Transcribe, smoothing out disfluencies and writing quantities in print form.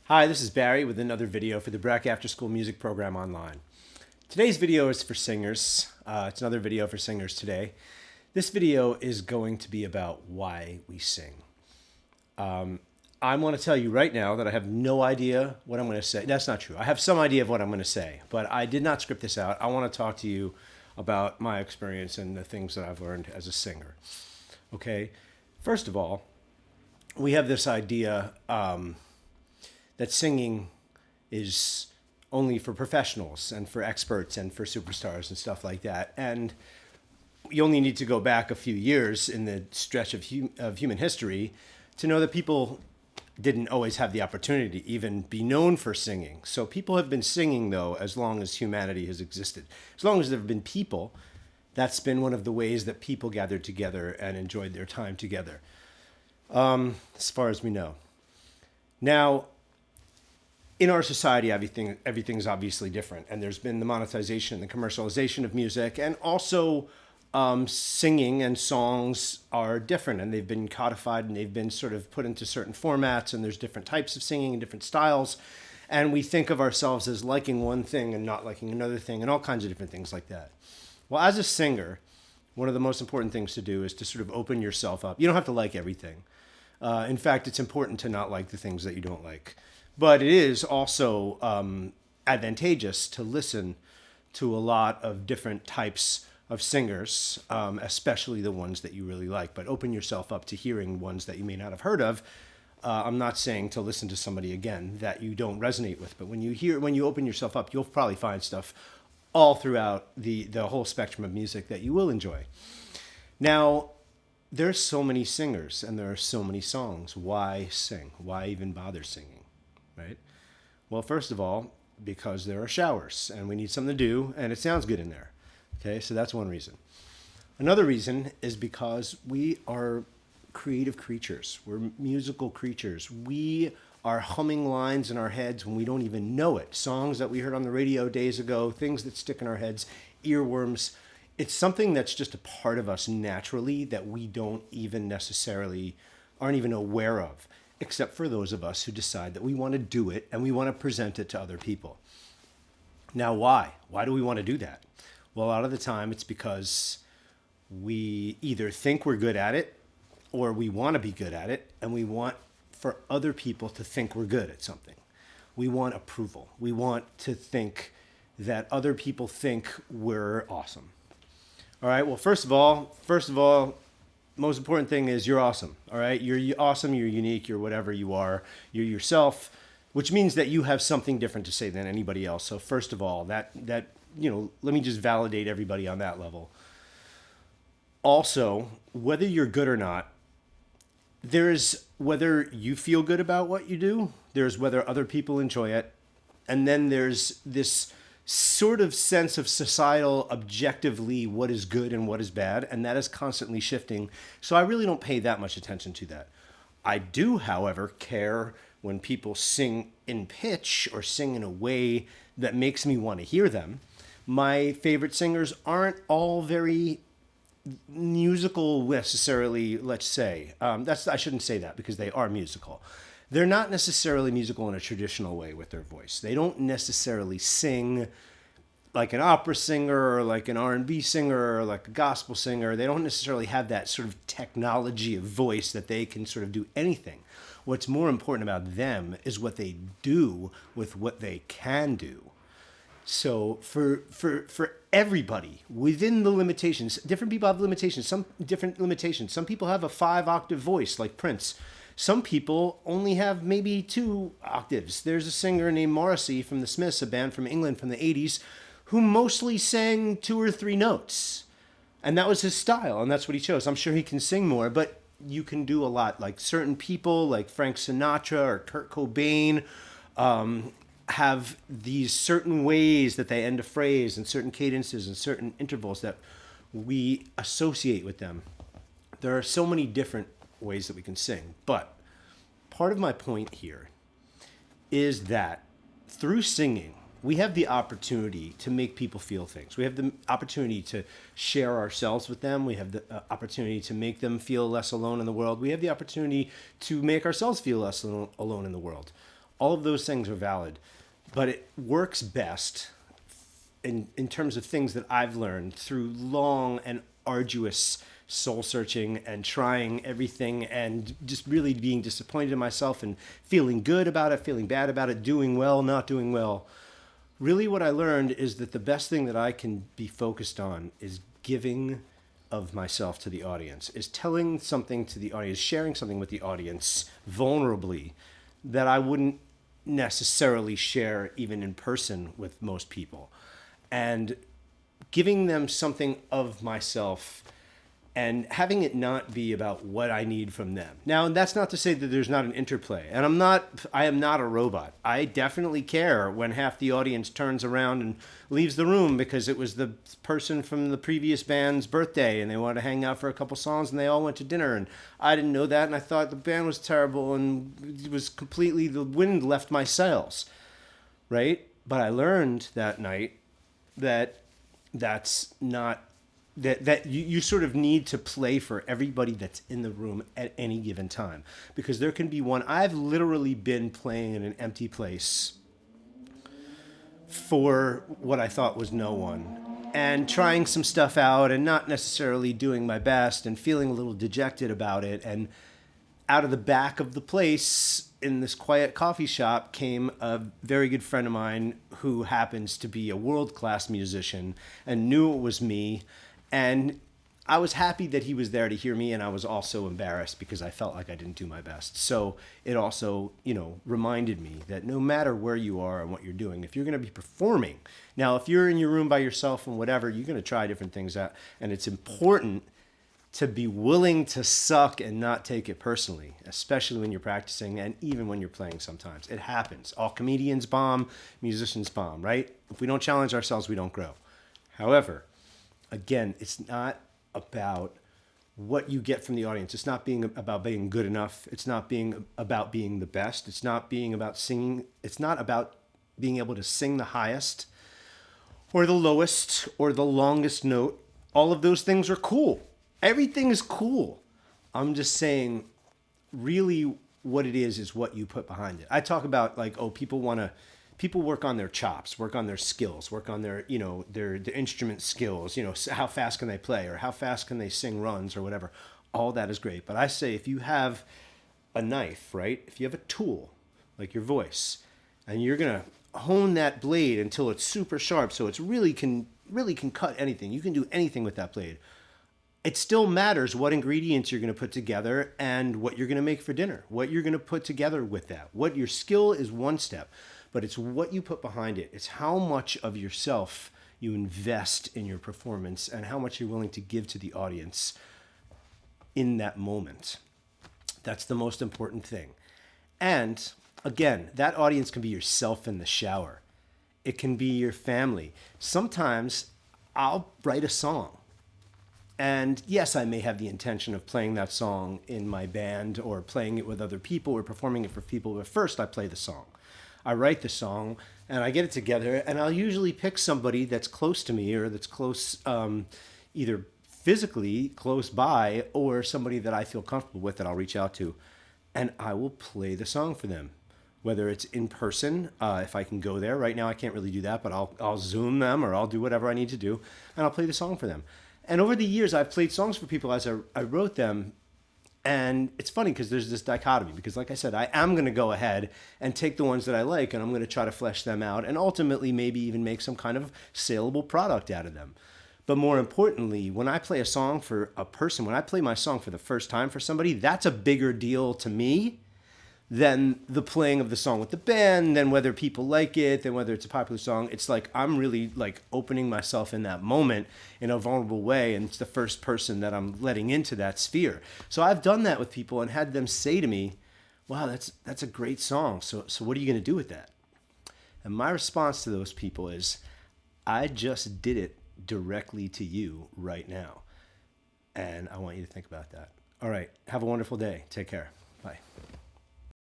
Hi, this is Barry with another video for the Breck After School Music Program online. Today's video is for singers. It's another video for singers today. This video is going to be about why we sing. I want to tell you right now that I have no idea what I'm going to say. That's not true. I have some idea of what I'm going to say, but I did not script this out. I want to talk to you about my experience and the things that I've learned as a singer. Okay, first of all, we have this idea that singing is only for professionals and for experts and for superstars and stuff like that. And you only need to go back a few years in the stretch of human history to know that people didn't always have the opportunity to even be known for singing. So people have been singing, though, as long as humanity has existed. As long as there have been people, that's been one of the ways that people gathered together and enjoyed their time together, as far as we know. Now, in our society, everything's obviously different, and there's been the monetization, the commercialization of music, and also singing and songs are different, and they've been codified and they've been sort of put into certain formats, and there's different types of singing and different styles, and we think of ourselves as liking one thing and not liking another thing, and all kinds of different things like that. Well, as a singer, one of the most important things to do is to sort of open yourself up. You don't have to like everything. In fact, it's important to not like the things that you don't like. But it is also advantageous to listen to a lot of different types of singers, especially the ones that you really like. But open yourself up to hearing ones that you may not have heard of. I'm not saying to listen to somebody again that you don't resonate with, but when you open yourself up, you'll probably find stuff all throughout the whole spectrum of music that you will enjoy. Now, there's so many singers and there are so many songs. Why sing? Why even bother singing? Right? Well, first of all, because there are showers and we need something to do and it sounds good in there. Okay, so that's one reason. Another reason is because we are creative creatures. We're musical creatures. We are humming lines in our heads when we don't even know it. Songs that we heard on the radio days ago, things that stick in our heads, earworms. It's something that's just a part of us naturally that we don't even necessarily aren't even aware of, except for those of us who decide that we want to do it and we want to present it to other people. Now, why? Why do we want to do that? Well, a lot of the time it's because we either think we're good at it or we want to be good at it, and we want for other people to think we're good at something. We want approval. We want to think that other people think we're awesome. All right, well, first of all, most important thing is you're awesome. All right, you're awesome, you're unique, you're whatever you are, you're yourself, which means that you have something different to say than anybody else. So first of all, that let me just validate everybody on that level. Also, whether you're good or not, there's whether you feel good about what you do, there's whether other people enjoy it, and then there's this sort of sense of societal objectively what is good and what is bad, and that is constantly shifting. So I really don't pay that much attention to that. I do, however, care when people sing in pitch or sing in a way that makes me want to hear them. My favorite singers aren't all very musical necessarily, let's say. I shouldn't say that because they are musical. They're not necessarily musical in a traditional way with their voice. They don't necessarily sing like an opera singer or like an R&B singer or like a gospel singer. They don't necessarily have that sort of technology of voice that they can sort of do anything. What's more important about them is what they do with what they can do. So for everybody within the limitations, different people have limitations, some different limitations. Some people have a 5-octave voice like Prince. Some people only have maybe 2 octaves. There's a singer named Morrissey from the Smiths, a band from England from the 80s, who mostly sang 2 or 3 notes. And that was his style, and that's what he chose. I'm sure he can sing more, but you can do a lot. Like certain people, like Frank Sinatra or Kurt Cobain, have these certain ways that they end a phrase and certain cadences and certain intervals that we associate with them. There are so many different ways that we can sing, but part of my point here is that through singing, we have the opportunity to make people feel things. We have the opportunity to share ourselves with them. We have the opportunity to make them feel less alone in the world. We have the opportunity to make ourselves feel less alone in the world. All of those things are valid, but it works best in terms of things that I've learned through long and arduous soul searching and trying everything and just really being disappointed in myself and feeling good about it, feeling bad about it, doing well, not doing well. Really what I learned is that the best thing that I can be focused on is giving of myself to the audience, is telling something to the audience, sharing something with the audience vulnerably that I wouldn't necessarily share even in person with most people. And giving them something of myself and having it not be about what I need from them. Now, that's not to say that there's not an interplay. And I am not a robot. I definitely care when half the audience turns around and leaves the room because it was the person from the previous band's birthday and they wanted to hang out for a couple songs and they all went to dinner and I didn't know that and I thought the band was terrible and it was completely, the wind left my sails, right? But I learned that night that that's not that you sort of need to play for everybody that's in the room at any given time, because there can be one. I've literally been playing in an empty place for what I thought was no one and trying some stuff out and not necessarily doing my best and feeling a little dejected about it. And out of the back of the place in this quiet coffee shop came a very good friend of mine who happens to be a world-class musician and knew it was me. And I was happy that he was there to hear me, and I was also embarrassed because I felt like I didn't do my best. So it also, reminded me that no matter where you are and what you're doing, if you're going to be performing, now if you're in your room by yourself and whatever, you're going to try different things out, and it's important to be willing to suck and not take it personally, especially when you're practicing and even when you're playing sometimes. It happens. All comedians bomb, musicians bomb, right? If we don't challenge ourselves, we don't grow. However, again, it's not about what you get from the audience. It's not about being good enough. It's not about being the best. It's not about singing. It's not about being able to sing the highest or the lowest or the longest note. All of those things are cool. Everything is cool. I'm just saying, really what it is what you put behind it. I talk about people work on their chops, work on their skills, work on their instrument skills, how fast can they play or how fast can they sing runs or whatever. All that is great. But I say, if you have a knife, right? If you have a tool like your voice and you're going to hone that blade until it's super sharp so it's really can cut anything. You can do anything with that blade. It still matters what ingredients you're going to put together and what you're going to make for dinner, what you're going to put together with that. What your skill is one step, but it's what you put behind it. It's how much of yourself you invest in your performance and how much you're willing to give to the audience in that moment. That's the most important thing. And again, that audience can be yourself in the shower. It can be your family. Sometimes I'll write a song. And yes, I may have the intention of playing that song in my band or playing it with other people or performing it for people. But first, I play the song. I write the song and I get it together. And I'll usually pick somebody that's close to me or that's close, either physically close by or somebody that I feel comfortable with that I'll reach out to. And I will play the song for them. Whether it's in person, if I can go there. Right now, I can't really do that, but I'll Zoom them or I'll do whatever I need to do. And I'll play the song for them. And over the years, I've played songs for people as I wrote them. And it's funny because there's this dichotomy. Because like I said, I am going to go ahead and take the ones that I like and I'm going to try to flesh them out and ultimately maybe even make some kind of saleable product out of them. But more importantly, when I play a song for a person, when I play my song for the first time for somebody, that's a bigger deal to me than the playing of the song with the band, than whether people like it, than whether it's a popular song. It's like I'm really like opening myself in that moment in a vulnerable way, and it's the first person that I'm letting into that sphere. So I've done that with people and had them say to me, wow, that's a great song. So what are you going to do with that? And my response to those people is, I just did it directly to you right now. And I want you to think about that. All right. Have a wonderful day. Take care. Bye.